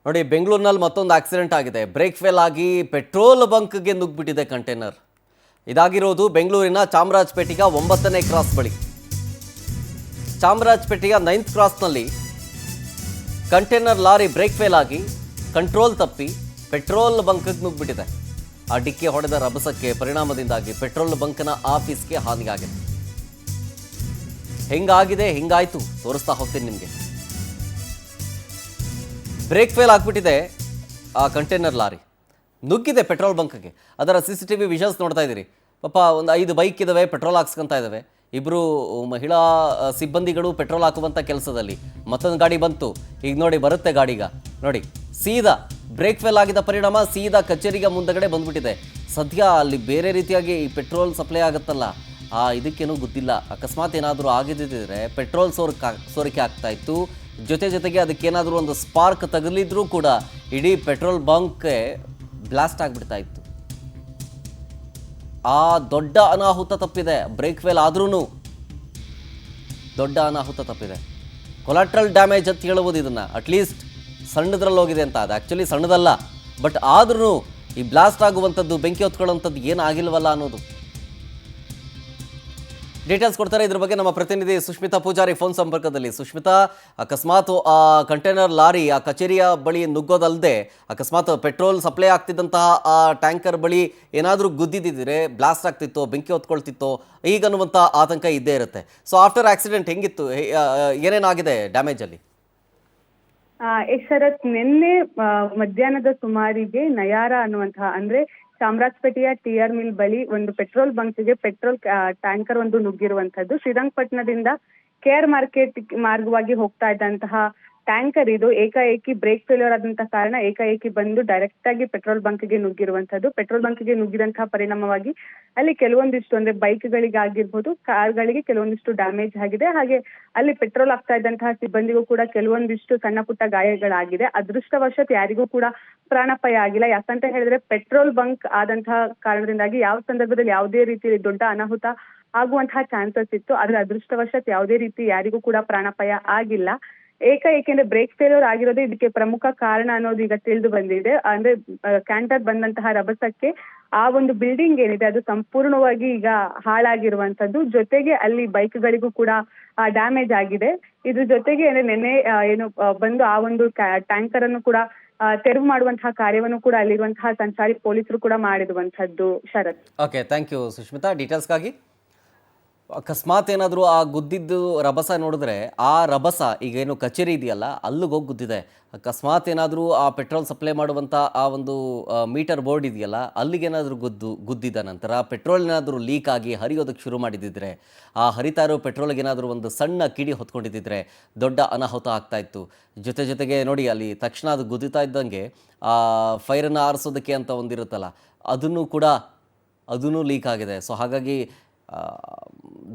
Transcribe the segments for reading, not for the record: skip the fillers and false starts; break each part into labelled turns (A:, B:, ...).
A: ನೋಡಿ, ಬೆಂಗಳೂರಿನಲ್ಲಿ ಮತ್ತೊಂದು ಆಕ್ಸಿಡೆಂಟ್ ಆಗಿದೆ. ಬ್ರೇಕ್ ಫೇಲ್ ಆಗಿ ಪೆಟ್ರೋಲ್ ಬಂಕ್ಗೆ ನುಗ್ಗಿಬಿಟ್ಟಿದೆ ಕಂಟೈನರ್. ಇದಾಗಿರೋದು ಬೆಂಗಳೂರಿನ ಚಾಮರಾಜಪೇಟೆಯ 9ನೇ ಕ್ರಾಸ್ ಬಳಿ. ಚಾಮರಾಜಪೇಟೆಯ 9th ಕ್ರಾಸ್ನಲ್ಲಿ container lorry break fail ಆಗಿ ಕಂಟ್ರೋಲ್ ತಪ್ಪಿ ಪೆಟ್ರೋಲ್ ಬಂಕ್ಗೆ ನುಗ್ಗಿಬಿಟ್ಟಿದೆ. ಆ ಡಿಕ್ಕಿ ಹೊಡೆದ ರಭಸಕ್ಕೆ ಪರಿಣಾಮದಿಂದಾಗಿ ಪೆಟ್ರೋಲ್ ಬಂಕ್ನ ಆಫೀಸ್ಗೆ ಹಾನಿಯಾಗಿದೆ. ಹಿಂಗಾಯಿತು ತೋರಿಸ್ತಾ ಹೋಗ್ತೀನಿ ನಿಮಗೆ. ಬ್ರೇಕ್ ಫೇಲ್ ಆಗಿಬಿಟ್ಟಿದೆ. ಆ ಕಂಟೈನರ್ ಲಾರಿ ನುಗ್ಗಿದೆ ಪೆಟ್ರೋಲ್ ಬಂಕ್ಗೆ. ಅದರ CCTV ವಿಷನ್ಸ್ ನೋಡ್ತಾ ಇದ್ದೀರಿ. ಪಾಪ ಒಂದು 5 ಬೈಕ್ ಇದ್ದಾವೆ, ಪೆಟ್ರೋಲ್ ಹಾಕ್ಸ್ಕೊತಾ ಇದ್ದಾವೆ. ಇಬ್ಬರು ಮಹಿಳಾ ಸಿಬ್ಬಂದಿಗಳು ಪೆಟ್ರೋಲ್ ಹಾಕುವಂಥ ಕೆಲಸದಲ್ಲಿ. ಮತ್ತೊಂದು ಗಾಡಿ ಬಂತು, ಈಗ ನೋಡಿ ಬರುತ್ತೆ ಗಾಡಿಗ. ನೋಡಿ, ಸೀದಾ ಬ್ರೇಕ್ ಫೇಲ್ ಆಗಿದ್ದ ಪರಿಣಾಮ ಸೀದಾ ಕಚೇರಿಗೆ ಮುಂದಗಡೆ ಬಂದ್ಬಿಟ್ಟಿದೆ. ಸದ್ಯ ಅಲ್ಲಿ ಬೇರೆ ರೀತಿಯಾಗಿ ಈ ಪೆಟ್ರೋಲ್ ಸಪ್ಲೈ ಆಗುತ್ತಲ್ಲ, ಇದಕ್ಕೇನೂ ಗೊತ್ತಿಲ್ಲ. ಅಕಸ್ಮಾತ್ ಏನಾದರೂ ಆಗಿದ್ದಿದ್ರೆ ಪೆಟ್ರೋಲ್ ಸೋರಿಕೆ ಆಗ್ತಾ ಇತ್ತು. ಜೊತೆಗೆ ಅದಕ್ಕೇನಾದರೂ ಒಂದು ಸ್ಪಾರ್ಕ್ ತಗಲಿದ್ರೂ ಕೂಡ ಇಡೀ ಪೆಟ್ರೋಲ್ ಬಂಕ್ಗೆ ಬ್ಲಾಸ್ಟ್ ಆಗಿಬಿಡ್ತಾ ಇತ್ತು. ಆ ದೊಡ್ಡ ಅನಾಹುತ ತಪ್ಪಿದೆ. ಬ್ರೇಕ್ ಫೇಲ್ ಆದ್ರೂ ದೊಡ್ಡ ಅನಾಹುತ ತಪ್ಪಿದೆ. ಕೊಲಾಟ್ರಲ್ ಡ್ಯಾಮೇಜ್ ಅಂತ ಹೇಳ್ಬೋದು ಇದನ್ನು. ಅಟ್ಲೀಸ್ಟ್ ಸಣ್ಣದ್ರಲ್ಲಿ ಹೋಗಿದೆ ಅಂತ. ಅದು ಆ್ಯಕ್ಚುಲಿ ಸಣ್ಣದಲ್ಲ, ಬಟ್ ಆದ್ರೂ ಈ ಬ್ಲಾಸ್ಟ್ ಆಗುವಂಥದ್ದು, ಬೆಂಕಿ ಹೊತ್ಕೊಳ್ಳುವಂಥದ್ದು ಏನಾಗಿಲ್ವಲ್ಲ ಅನ್ನೋದು. ಡೀಟೇಲ್ಸ್ ಕೊಡ್ತಾರೆ ಇದ್ರ ಬಗ್ಗೆ ನಮ್ಮ ಪ್ರತಿನಿಧಿ ಸುಷ್ಮಿತಾ ಪೂಜಾರಿ ಫೋನ್ ಸಂಪರ್ಕದಲ್ಲಿ. ಸುಷ್ಮಿತಾ, ಅಕಸ್ಮಾತ್ ಆ ಕಂಟೈನರ್ ಲಾರಿ ಆ ಕಚೇರಿಯ ಬಳಿ ನುಗ್ಗೋದಲ್ಲದೆ ಅಕಸ್ಮಾತ್ ಪೆಟ್ರೋಲ್ ಸಪ್ಲೈ ಆಗ್ತಿದ್ದಂತಹ ಆ ಟ್ಯಾಂಕರ್ ಬಳಿ ಏನಾದರೂ ಗುದ್ದಿದ್ದಿದ್ರೆ ಬ್ಲಾಸ್ಟ್ ಆಗ್ತಿತ್ತೋ, ಬೆಂಕಿ ಹೊತ್ಕೊಳ್ತಿತ್ತೋ ಈಗನ್ನುವಂಥ ಆತಂಕ ಇದ್ದೇ ಇರುತ್ತೆ. ಸೊ ಆಫ್ಟರ್ ಆಕ್ಸಿಡೆಂಟ್ ಹೆಂಗಿತ್ತು, ಏನೇನಾಗಿದೆ ಡ್ಯಾಮೇಜಲ್ಲಿ?
B: ಶರತ್, ನಿನ್ನೆ ಮಧ್ಯಾಹ್ನದ ಸುಮಾರಿಗೆ ನಯಾರ ಅನ್ನುವಂತಹ, ಅಂದ್ರೆ ಚಾಮರಾಜಪೇಟೆಯ TR ಮಿಲ್ ಬಳಿ ಒಂದು ಪೆಟ್ರೋಲ್ ಬಂಕ್ಗೆ ಪೆಟ್ರೋಲ್ ಟ್ಯಾಂಕರ್ ಒಂದು ನುಗ್ಗಿರುವಂತದ್ದು. ಶ್ರೀರಂಗಪಟ್ಟಣದಿಂದ KR ಮಾರ್ಕೆಟ್ ಮಾರ್ಗವಾಗಿ ಹೋಗ್ತಾ ಇದ್ದಂತಹ ಟ್ಯಾಂಕರ್ ಇದು ಏಕಾಏಕಿ ಬ್ರೇಕ್ ಫೇಲ್ಯೂರ್ ಆದಂತಹ ಕಾರಣ ಏಕಾಏಕಿ ಬಂದು ಡೈರೆಕ್ಟ್ ಆಗಿ ಪೆಟ್ರೋಲ್ ಬಂಕ್ಗೆ ನುಗ್ಗಿರುವಂತದ್ದು. ಪೆಟ್ರೋಲ್ ಬಂಕ್ಗೆ ನುಗ್ಗಿದಂತಹ ಪರಿಣಾಮವಾಗಿ ಅಲ್ಲಿ ಕೆಲವೊಂದಿಷ್ಟು, ಅಂದ್ರೆ ಬೈಕ್ಗಳಿಗೆ ಆಗಿರ್ಬೋದು, ಕಾರ್ಗಳಿಗೆ ಕೆಲವೊಂದಿಷ್ಟು ಡ್ಯಾಮೇಜ್ ಆಗಿದೆ. ಹಾಗೆ ಅಲ್ಲಿ ಪೆಟ್ರೋಲ್ ಆಗ್ತಾ ಇದ್ದಂತಹ ಸಿಬ್ಬಂದಿಗೂ ಕೂಡ ಕೆಲವೊಂದಿಷ್ಟು ಸಣ್ಣ ಪುಟ್ಟ ಗಾಯಗಳಾಗಿದೆ. ಅದೃಷ್ಟವಶಾತ್ ಯಾರಿಗೂ ಕೂಡ ಪ್ರಾಣಾಪಾಯ ಆಗಿಲ್ಲ. ಯಾಕಂತ ಹೇಳಿದ್ರೆ ಪೆಟ್ರೋಲ್ ಬಂಕ್ ಆದಂತಹ ಕಾರಣದಿಂದಾಗಿ ಯಾವ ಸಂದರ್ಭದಲ್ಲಿ ಯಾವುದೇ ರೀತಿ ದೊಡ್ಡ ಅನಾಹುತ ಆಗುವಂತಹ ಚಾನ್ಸಸ್ ಇತ್ತು. ಆದ್ರೆ ಅದೃಷ್ಟವಶಾತ್ ಯಾವುದೇ ರೀತಿ ಯಾರಿಗೂ ಕೂಡ ಪ್ರಾಣಾಪಾಯ ಆಗಿಲ್ಲ. ಏಕೆಂದ್ರೆ ಬ್ರೇಕ್ ಫೇಲ್ಯೂರ್ ಆಗಿರೋದು ಇದಕ್ಕೆ ಪ್ರಮುಖ ಕಾರಣ ಅನ್ನೋದು ಈಗ ತಿಳಿದು ಬಂದಿದೆ. ಅಂದ್ರೆ ಕ್ಯಾಂಟರ್ ಬಂದಂತಹ ರಭಸಕ್ಕೆ ಆ ಒಂದು ಬಿಲ್ಡಿಂಗ್ ಏನಿದೆ ಅದು ಸಂಪೂರ್ಣವಾಗಿ ಈಗ ಹಾಳಾಗಿರುವಂತದ್ದು. ಜೊತೆಗೆ ಅಲ್ಲಿ ಬೈಕ್ಗಳಿಗೂ ಕೂಡ ಡ್ಯಾಮೇಜ್ ಆಗಿದೆ. ಇದ್ರ ಜೊತೆಗೆ ನಿನ್ನೆ ಬಂದು ಆ ಒಂದು ಟ್ಯಾಂಕರ್ ಅನ್ನು ಕೂಡ ತೆರವು ಮಾಡುವಂತಹ ಕಾರ್ಯವನ್ನು ಕೂಡ ಅಲ್ಲಿರುವಂತಹ ಸಂಚಾರಿ ಪೊಲೀಸರು ಕೂಡ ಮಾಡಿರುವಂತದ್ದು. ಶರತ್,
A: ಓಕೆ, ಥ್ಯಾಂಕ್ ಯು ಸುಷ್ಮಿತಾ ಡೀಟೇಲ್ಸ್ಗಾಗಿ. ಅಕಸ್ಮಾತ್ ಏನಾದರೂ ಆ ಗುದ್ದಿದ್ದು ರಭಸ ನೋಡಿದ್ರೆ, ಆ ರಭಸ ಈಗೇನು ಕಚೇರಿ ಇದೆಯಲ್ಲ ಅಲ್ಲಿಗೆ ಹೋಗಿ ಗುದ್ದಿದೆ. ಅಕಸ್ಮಾತ್ ಏನಾದರೂ ಆ ಪೆಟ್ರೋಲ್ ಸಪ್ಲೈ ಮಾಡುವಂಥ ಆ ಒಂದು ಮೀಟರ್ ಬೋರ್ಡ್ ಇದೆಯಲ್ಲ ಅಲ್ಲಿಗೇನಾದರೂ ಗುದ್ದಿದ ನಂತರ ಪೆಟ್ರೋಲ್ ಏನಾದರೂ ಲೀಕ್ ಆಗಿ ಹರಿಯೋದಕ್ಕೆ ಶುರು ಮಾಡಿದ್ದಿದ್ರೆ, ಆ ಹರಿತಾ ಇರೋ ಪೆಟ್ರೋಲ್ಗೆ ಏನಾದರೂ ಒಂದು ಸಣ್ಣ ಕಿಡಿ ಹೊತ್ಕೊಂಡಿದ್ದಿದ್ರೆ ದೊಡ್ಡ ಅನಾಹುತ ಆಗ್ತಾಯಿತ್ತು. ಜೊತೆಗೆ ನೋಡಿ, ಅಲ್ಲಿ ತಕ್ಷಣ ಅದು ಗುದ್ದಿತಾ ಇದ್ದಂಗೆ ಆ ಫೈರನ್ನು ಆರಿಸೋದಕ್ಕೆ ಅಂತ ಒಂದಿರುತ್ತಲ್ಲ, ಅದೂ ಲೀಕ್ ಆಗಿದೆ. ಸೊ ಹಾಗಾಗಿ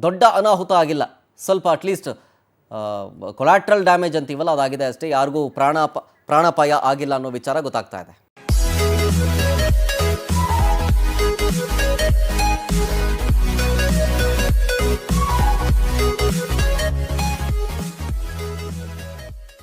A: ದೊಡ್ಡ ಅನಾಹುತ ಆಗಿಲ್ಲ. ಸ್ವಲ್ಪ ಅಟ್ಲೀಸ್ಟ್ ಕೊಲಾಟ್ರಲ್ ಡ್ಯಾಮೇಜ್ ಅಂತೀವಲ್ಲ ಅದಾಗಿದೆ ಅಷ್ಟೇ. ಯಾರಿಗೂ ಪ್ರಾಣಾಪಾಯ ಆಗಿಲ್ಲ ಅನ್ನೋ ವಿಚಾರ ಗೊತ್ತಾಗ್ತಾ ಇದೆ.